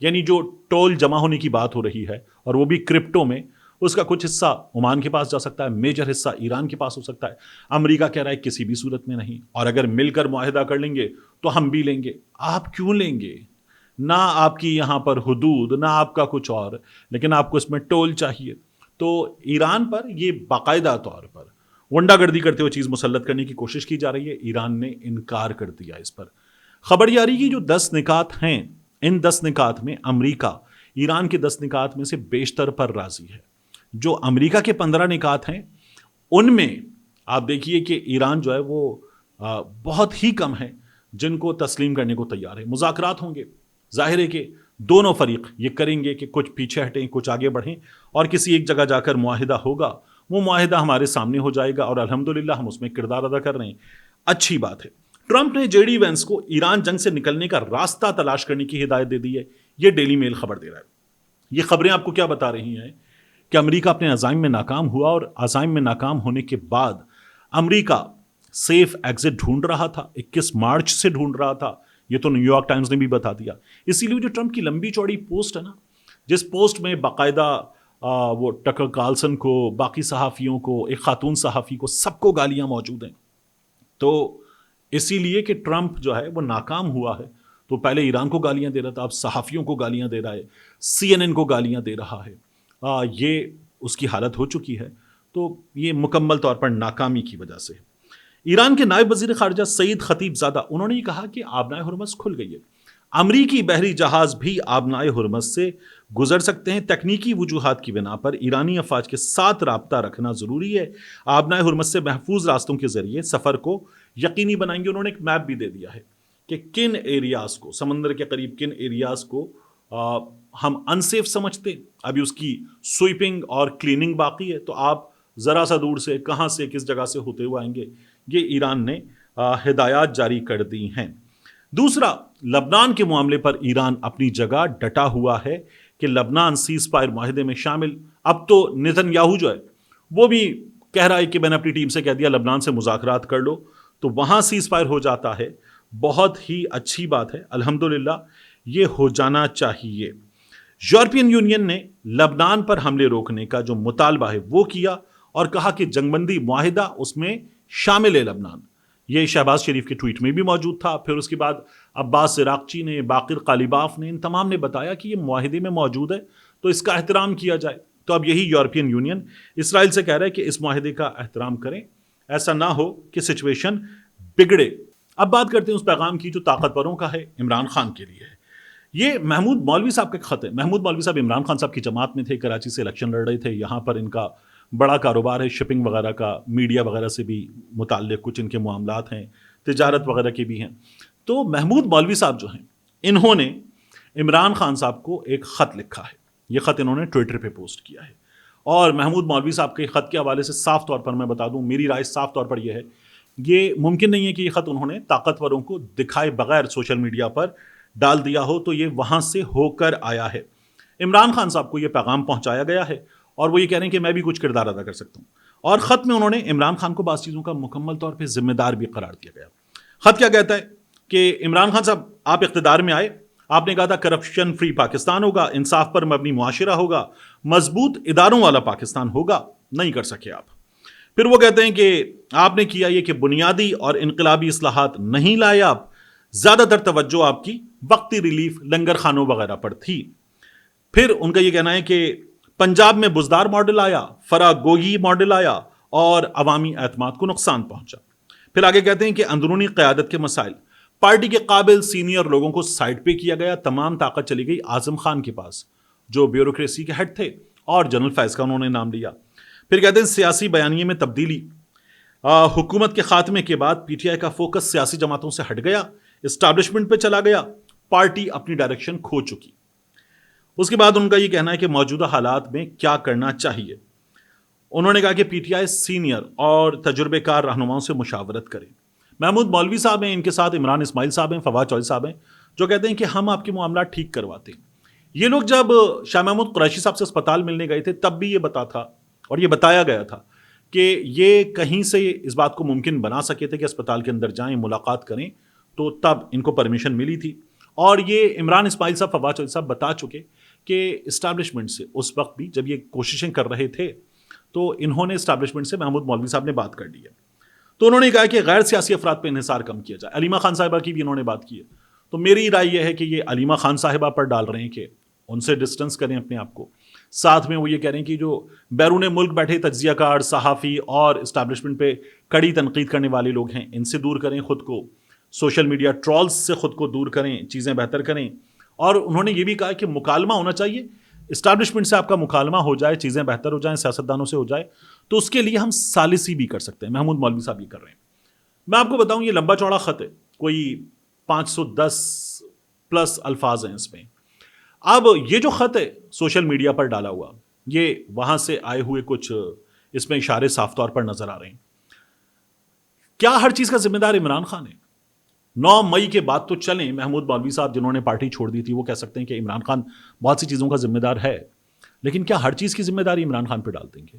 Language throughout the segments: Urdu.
یعنی جو ٹول جمع ہونے کی بات ہو رہی ہے اور وہ بھی کرپٹو میں، اس کا کچھ حصہ عمان کے پاس جا سکتا ہے، میجر حصہ ایران کے پاس ہو سکتا ہے۔ امریکہ کہہ رہا ہے کسی بھی صورت میں نہیں، اور اگر مل کر معاہدہ کر لیں گے تو ہم بھی لیں گے۔ آپ کیوں لیں گے؟ نہ آپ کی یہاں پر حدود، نہ آپ کا کچھ اور، لیکن آپ کو اس میں ٹول چاہیے۔ تو ایران پر یہ باقاعدہ طور پر ونڈا گردی کرتے ہوئے چیز مسلط کرنے کی کوشش کی جا رہی ہے۔ ایران نے انکار کر دیا اس پر۔ خبر یہ آ رہی ہے کہ جو 10 نکات ہیں، ان 10 نکات میں امریکہ ایران کے 10 نکات میں سے بیشتر پر راضی ہے۔ جو امریکہ کے 15 نکات ہیں ان میں آپ دیکھیے کہ ایران جو ہے وہ بہت ہی کم ہے جن کو تسلیم کرنے کو تیار ہے۔ مذاکرات ہوں گے، ظاہر ہے کہ دونوں فریق یہ کریں گے کہ کچھ پیچھے ہٹیں، کچھ آگے بڑھیں، اور کسی ایک جگہ جا کر معاہدہ ہوگا۔ وہ معاہدہ ہمارے سامنے ہو جائے گا اور الحمدللہ ہم اس میں کردار ادا کر رہے ہیں، اچھی بات ہے۔ ٹرمپ نے جے ڈی وینس کو ایران جنگ سے نکلنے کا راستہ تلاش کرنے کی ہدایت دے دی ہے، یہ ڈیلی میل خبر دے رہا ہے۔ یہ خبریں آپ کو کیا بتا رہی ہیں کہ امریکہ اپنے عزائم میں ناکام ہوا، اور عزائم میں ناکام ہونے کے بعد امریکہ سیف ایگزٹ ڈھونڈ رہا تھا، 21 مارچ سے ڈھونڈ رہا تھا۔ یہ تو نیو یارک ٹائمز نے بھی بتا دیا۔ اسی لیے جو ٹرمپ کی لمبی چوڑی پوسٹ ہے نا، جس پوسٹ میں باقاعدہ وہ ٹکر کارلسن کو، باقی صحافیوں کو، ایک خاتون صحافی کو، سب کو گالیاں موجود ہیں۔ تو اسی لیے کہ ٹرمپ جو ہے وہ ناکام ہوا ہے، تو پہلے ایران کو گالیاں دے رہا تھا، اب صحافیوں کو گالیاں دے رہا ہے، CNN کو گالیاں دے رہا ہے۔ یہ اس کی حالت ہو چکی ہے، تو یہ مکمل طور پر ناکامی کی وجہ سے ہے۔ ایران کے نائب وزیر خارجہ سعید خطیب زادہ، انہوں نے یہ کہا کہ آبنائے ہرمز کھل گئی ہے، امریکی بحری جہاز بھی آبنائے ہرمز سے گزر سکتے ہیں۔ تکنیکی وجوہات کی بنا پر ایرانی افواج کے ساتھ رابطہ رکھنا ضروری ہے، آبنائے ہرمز سے محفوظ راستوں کے ذریعے سفر کو یقینی بنائیں گے۔ انہوں نے ایک میپ بھی دے دیا ہے کہ کن ایریاز کو، سمندر کے قریب کن ایریاز کو ہم انسیف سمجھتے ہیں، ابھی اس کی سویپنگ اور کلیننگ باقی ہے، تو آپ ذرا سا دور سے کہاں سے کس جگہ سے ہوتے ہوئے آئیں گے، یہ ایران نے ہدایات جاری کر دی ہیں۔ دوسرا، لبنان کے معاملے پر ایران اپنی جگہ ڈٹا ہوا ہے کہ لبنان سیز فائر معاہدے میں شامل۔ اب تو نیتن یاہو جو ہے وہ بھی کہہ رہا ہے کہ میں نے اپنی ٹیم سے کہہ دیا لبنان سے مذاکرات کر لو، تو وہاں سیز فائر ہو جاتا ہے۔ بہت ہی اچھی بات ہے، الحمدللہ یہ ہو جانا چاہیے۔ یورپین یونین نے لبنان پر حملے روکنے کا جو مطالبہ ہے وہ کیا، اور کہا کہ جنگ بندی معاہدہ اس میں شامل ہے لبنان۔ یہ شہباز شریف کے ٹویٹ میں بھی موجود تھا۔ پھر اس کے بعد عباس عراقچی نے، باقر قالیباف نے، ان تمام نے بتایا کہ یہ معاہدے میں موجود ہے تو اس کا احترام کیا جائے۔ تو اب یہی یورپین یونین اسرائیل سے کہہ رہا ہے کہ اس معاہدے کا احترام کریں، ایسا نہ ہو کہ سچویشن بگڑے۔ اب بات کرتے ہیں اس پیغام کی جو طاقتوروں کا ہے، عمران خان کے لیے ہے۔ یہ محمود مولوی صاحب کا خط ہے۔ محمود مولوی صاحب عمران خان صاحب کی جماعت میں تھے، کراچی سے الیکشن لڑ رہے تھے، یہاں پر ان کا بڑا کاروبار ہے، شپنگ وغیرہ کا، میڈیا وغیرہ سے بھی متعلق کچھ ان کے معاملات ہیں، تجارت وغیرہ کے بھی ہیں۔ تو محمود مولوی صاحب جو ہیں، انہوں نے عمران خان صاحب کو ایک خط لکھا ہے۔ یہ خط انہوں نے ٹویٹر پہ پوسٹ کیا ہے، اور محمود مولوی صاحب کے خط کے حوالے سے صاف طور پر میں بتا دوں، میری رائے صاف طور پر یہ ہے، یہ ممکن نہیں ہے کہ یہ خط انہوں نے طاقتوروں کو دکھائے بغیر سوشل میڈیا پر ڈال دیا ہو، تو یہ وہاں سے ہو کر آیا ہے۔ عمران خان صاحب کو یہ پیغام پہنچایا گیا ہے، اور وہ یہ کہہ رہے ہیں کہ میں بھی کچھ کردار ادا کر سکتا ہوں۔ اور خط میں انہوں نے عمران خان کو بعض چیزوں کا مکمل طور پہ ذمہ دار بھی قرار دیا گیا۔ خط کیا کہتا ہے کہ عمران خان صاحب، آپ اقتدار میں آئے، آپ نے کہا تھا کرپشن فری پاکستان ہوگا، انصاف پر مبنی معاشرہ ہوگا، مضبوط اداروں والا پاکستان ہوگا، نہیں کر سکے آپ۔ پھر وہ کہتے ہیں کہ آپ نے کیا یہ کہ بنیادی اور انقلابی اصلاحات نہیں لائے، آپ زیادہ تر توجہ آپ کی وقتی ریلیف، لنگر خانوں وغیرہ پر تھی۔ پھر ان کا یہ کہنا ہے کہ پنجاب میں بزدار ماڈل آیا، فراگوئی ماڈل آیا، اور عوامی اعتماد کو نقصان پہنچا۔ پھر آگے کہتے ہیں کہ اندرونی قیادت کے مسائل، پارٹی کے قابل سینئر لوگوں کو سائڈ پہ کیا گیا، تمام طاقت چلی گئی اعظم خان کے پاس جو بیوروکریسی کے ہیڈ تھے، اور جنرل فیض کا انہوں نے نام لیا۔ پھر کہتے ہیں سیاسی بیانیے میں تبدیلی، حکومت کے خاتمے کے بعد پی ٹی آئی کا فوکس سیاسی جماعتوں سے ہٹ گیا، اسٹیبلشمنٹ پہ چلا گیا، پارٹی اپنی ڈائریکشن کھو چکی۔ اس کے بعد ان کا یہ کہنا ہے کہ موجودہ حالات میں کیا کرنا چاہیے۔ انہوں نے کہا کہ پی ٹی آئی سینئر اور تجربے کار رہنماؤں سے مشاورت کرے۔ محمود مولوی صاحب ہیں، ان کے ساتھ عمران اسماعیل صاحب ہیں، فواد چوہدری صاحب ہیں، جو کہتے ہیں کہ ہم آپ کے معاملات ٹھیک کرواتے ہیں۔ یہ لوگ جب شاہ محمود قریشی صاحب سے اسپتال ملنے گئے تھے، تب بھی یہ بتا تھا اور یہ بتایا گیا تھا کہ یہ کہیں سے اس بات کو ممکن بنا سکے تھے کہ اسپتال کے اندر جائیں، ملاقات کریں، تو تب ان کو پرمیشن ملی تھی۔ اور یہ عمران اسماعیل صاحب، فواد چودھری صاحب بتا چکے کہ اسٹیبلشمنٹ سے اس وقت بھی جب یہ کوششیں کر رہے تھے تو انہوں نے اسٹیبلشمنٹ سے محمود مولوی صاحب نے بات کر لی ہے. تو انہوں نے کہا کہ غیر سیاسی افراد پہ انحصار کم کیا جائے. علیمہ خان صاحبہ کی بھی انہوں نے بات کی ہے. تو میری رائے یہ ہے کہ یہ علیمہ خان صاحبہ پر ڈال رہے ہیں کہ ان سے ڈسٹنس کریں اپنے آپ کو. ساتھ میں وہ یہ کہہ رہے ہیں کہ جو بیرون ملک بیٹھے تجزیہ کار، صحافی اور اسٹیبلشمنٹ پہ کڑی تنقید کرنے والے لوگ ہیں، ان سے دور کریں خود کو. سوشل میڈیا ٹرولز سے خود کو دور کریں، چیزیں بہتر کریں. اور انہوں نے یہ بھی کہا کہ مکالمہ ہونا چاہیے، اسٹیبلشمنٹ سے آپ کا مکالمہ ہو جائے، چیزیں بہتر ہو جائیں، سیاستدانوں سے ہو جائے، تو اس کے لیے ہم ثالثی بھی کر سکتے ہیں. محمود مولوی صاحب یہ کر رہے ہیں. میں آپ کو بتاؤں یہ لمبا چوڑا خط ہے، کوئی 510 پلس الفاظ ہیں اس میں. اب یہ جو خط ہے سوشل میڈیا پر ڈالا ہوا، یہ وہاں سے آئے ہوئے کچھ اس میں اشارے صاف طور پر نظر آ رہے ہیں. کیا ہر چیز کا ذمہ دار عمران خان ہے؟ 9 مئی کے بعد تو چلیں، محمود مولوی صاحب جنہوں نے پارٹی چھوڑ دی تھی وہ کہہ سکتے ہیں کہ عمران خان بہت سی چیزوں کا ذمہ دار ہے، لیکن کیا ہر چیز کی ذمہ داری عمران خان پہ ڈال دیں گے؟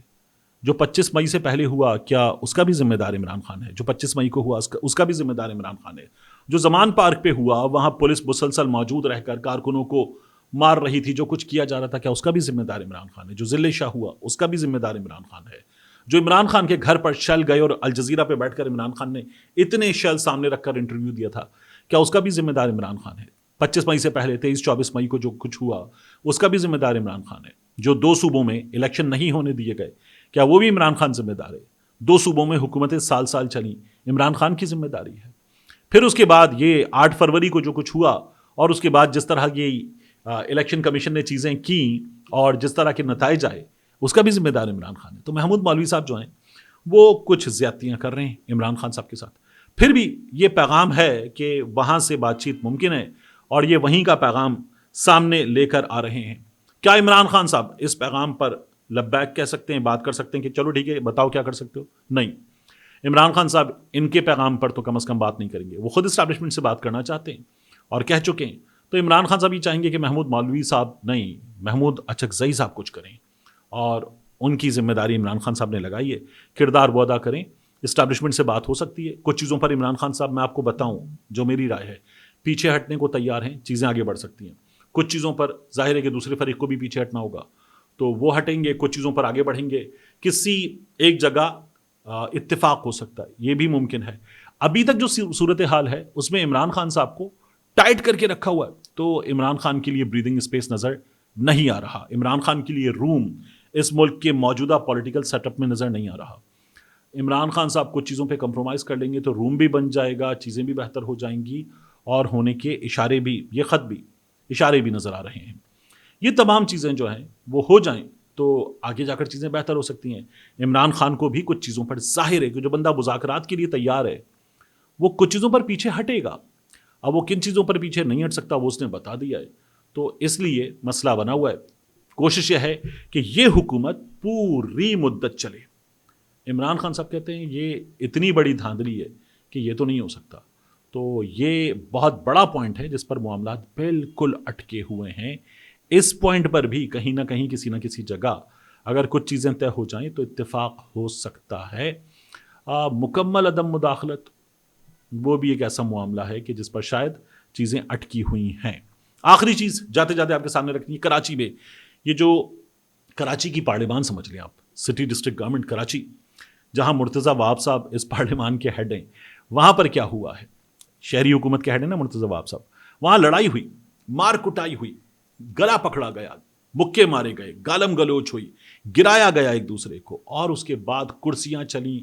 جو 25 مئی سے پہلے ہوا کیا اس کا بھی ذمہ دار عمران خان ہے؟ جو 25 مئی کو ہوا اس کا بھی ذمہ دار عمران خان ہے؟ جو زمان پارک پہ ہوا وہاں پولیس مسلسل موجود رہ کر کارکنوں کو مار رہی تھی، جو کچھ کیا جا رہا تھا، کیا اس کا بھی ذمہ دار عمران خان ہے؟ جو ذل شاہ ہوا اس کا بھی ذمہ دار عمران خان ہے؟ جو عمران خان کے گھر پر شل گئے اور الجزیرہ پہ بیٹھ کر عمران خان نے اتنے شل سامنے رکھ کر انٹرویو دیا تھا، کیا اس کا بھی ذمہ دار عمران خان ہے؟ 25 مئی سے پہلے 23-24 مئی کو جو کچھ ہوا اس کا بھی ذمہ دار عمران خان ہے؟ جو 2 صوبوں میں الیکشن نہیں ہونے دیے گئے، کیا وہ بھی عمران خان ذمہ دار ہے؟ 2 صوبوں میں حکومتیں سال چلیں، عمران خان کی ذمہ داری ہے. پھر اس کے بعد یہ 8 فروری کو جو کچھ ہوا اور اس کے بعد جس طرح یہ الیکشن کمیشن نے چیزیں کی اور جس طرح کے نتائج آئے اس کا بھی ذمہ دار عمران خان ہے. تو محمود مولوی صاحب جو ہیں وہ کچھ زیادتیاں کر رہے ہیں عمران خان صاحب کے ساتھ. پھر بھی یہ پیغام ہے کہ وہاں سے بات چیت ممکن ہے اور یہ وہیں کا پیغام سامنے لے کر آ رہے ہیں. کیا عمران خان صاحب اس پیغام پر لبیک کہہ سکتے ہیں، بات کر سکتے ہیں کہ چلو ٹھیک ہے بتاؤ کیا کر سکتے ہو؟ نہیں. عمران خان صاحب ان کے پیغام پر تو کم از کم بات نہیں کریں گے. وہ خود اسٹیبلشمنٹ سے بات کرنا چاہتے ہیں اور کہہ چکے ہیں. تو عمران خان صاحب یہ چاہیں گے کہ محمود مولوی صاحب نہیں، محمود اچکزئی صاحب کچھ کریں اور ان کی ذمہ داری عمران خان صاحب نے لگائی ہے، کردار وہ ادا کریں. اسٹیبلشمنٹ سے بات ہو سکتی ہے کچھ چیزوں پر. عمران خان صاحب میں آپ کو بتاؤں جو میری رائے ہے، پیچھے ہٹنے کو تیار ہیں، چیزیں آگے بڑھ سکتی ہیں. کچھ چیزوں پر ظاہر ہے کہ دوسرے فریق کو بھی پیچھے ہٹنا ہوگا تو وہ ہٹیں گے، کچھ چیزوں پر آگے بڑھیں گے. کسی ایک جگہ اتفاق ہو سکتا ہے، یہ بھی ممکن ہے. ابھی تک جو صورتحال ہے اس میں عمران خان صاحب کو ٹائٹ کر کے رکھا ہوا ہے تو عمران خان کے لیے بریدنگ اسپیس نظر نہیں آ رہا. عمران خان کے لیے روم اس ملک کے موجودہ پولیٹیکل سیٹ اپ میں نظر نہیں آ رہا. عمران خان صاحب کچھ چیزوں پہ کمپرومائز کر لیں گے تو روم بھی بن جائے گا، چیزیں بھی بہتر ہو جائیں گی اور ہونے کے اشارے بھی، یہ خط بھی اشارے بھی نظر آ رہے ہیں. یہ تمام چیزیں جو ہیں وہ ہو جائیں تو آگے جا کر چیزیں بہتر ہو سکتی ہیں. عمران خان کو بھی کچھ چیزوں پر ظاہر ہے کہ جو بندہ مذاکرات کے لیے تیار ہے وہ کچھ چیزوں پر پیچھے ہٹے گا. اب وہ کن چیزوں پر پیچھے نہیں ہٹ سکتا وہ اس نے بتا دیا ہے. تو اس لیے مسئلہ بنا ہوا ہے. کوشش یہ ہے کہ یہ حکومت پوری مدت چلے. عمران خان صاحب کہتے ہیں یہ اتنی بڑی دھاندلی ہے کہ یہ تو نہیں ہو سکتا. تو یہ بہت بڑا پوائنٹ ہے جس پر معاملات بالکل اٹکے ہوئے ہیں. اس پوائنٹ پر بھی کہیں نہ کہیں کسی نہ کسی جگہ اگر کچھ چیزیں طے ہو جائیں تو اتفاق ہو سکتا ہے. مکمل عدم مداخلت وہ بھی ایک ایسا معاملہ ہے کہ جس پر شاید چیزیں اٹکی ہوئی ہیں. آخری چیز جاتے جاتے آپ کے سامنے رکھنی ہے، کراچی میں یہ جو کراچی کی پارلیمان سمجھ لیں آپ، سٹی ڈسٹرکٹ گورنمنٹ کراچی، جہاں مرتضیٰ وہاب صاحب اس پارلیمان کے ہیڈ ہیں، وہاں پر کیا ہوا ہے؟ شہری حکومت کے ہیڈ ہیں نا مرتضیٰ وہاب صاحب. وہاں لڑائی ہوئی، مار کٹائی ہوئی، گلا پکڑا گیا، مکے مارے گئے، گالم گلوچ ہوئی، گرایا گیا ایک دوسرے کو، اور اس کے بعد کرسیاں چلیں،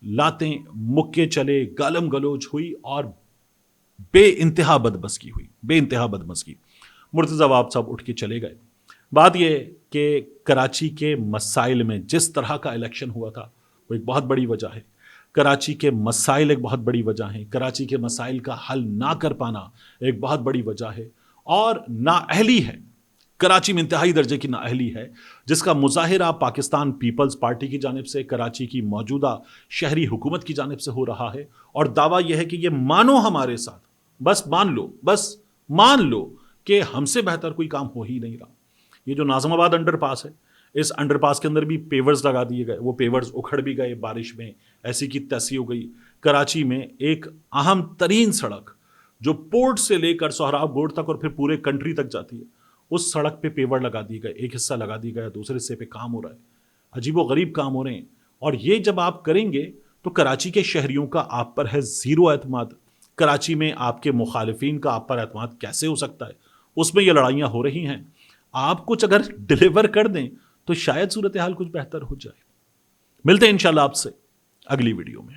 لاتیں، مکے چلے، گالم گلوچ ہوئی اور بے انتہا بدمزگی ہوئی، بے انتہا بدمزگی. مرتضیٰ وہاب صاحب اٹھ کے چلے گئے. بات یہ کہ کراچی کے مسائل میں جس طرح کا الیکشن ہوا تھا وہ ایک بہت بڑی وجہ ہے. کراچی کے مسائل ایک بہت بڑی وجہ ہیں. کراچی کے مسائل کا حل نہ کر پانا ایک بہت بڑی وجہ ہے اور نااہلی ہے. کراچی میں انتہائی درجے کی نااہلی ہے جس کا مظاہرہ پاکستان پیپلز پارٹی کی جانب سے کراچی کی موجودہ شہری حکومت کی جانب سے ہو رہا ہے. اور دعویٰ یہ ہے کہ یہ مانو ہمارے ساتھ، بس مان لو کہ ہم سے بہتر کوئی کام ہو ہی نہیں رہا. یہ جو ناظم آباد انڈر پاس ہے، اس انڈر پاس کے اندر بھی پیورز لگا دیے گئے، وہ پیورز اکھڑ بھی گئے بارش میں، ایسی کی تیسی ہو گئی. کراچی میں ایک اہم ترین سڑک جو پورٹ سے لے کر سہراب گوڑ تک اور پھر پورے کنٹری تک جاتی ہے، اس سڑک پہ پیور لگا دی گئے، ایک حصہ لگا دی گیا، دوسرے حصے پہ کام ہو رہا ہے، عجیب و غریب کام ہو رہے ہیں. اور یہ جب آپ کریں گے تو کراچی کے شہریوں کا آپ پر ہے زیرو اعتماد. کراچی میں آپ کے مخالفین کا آپ پر اعتماد کیسے ہو سکتا ہے؟ اس میں یہ لڑائیاں ہو رہی ہیں. آپ کچھ اگر ڈلیور کر دیں تو شاید صورتحال کچھ بہتر ہو جائے. ملتے ہیں انشاءاللہ آپ سے اگلی ویڈیو میں.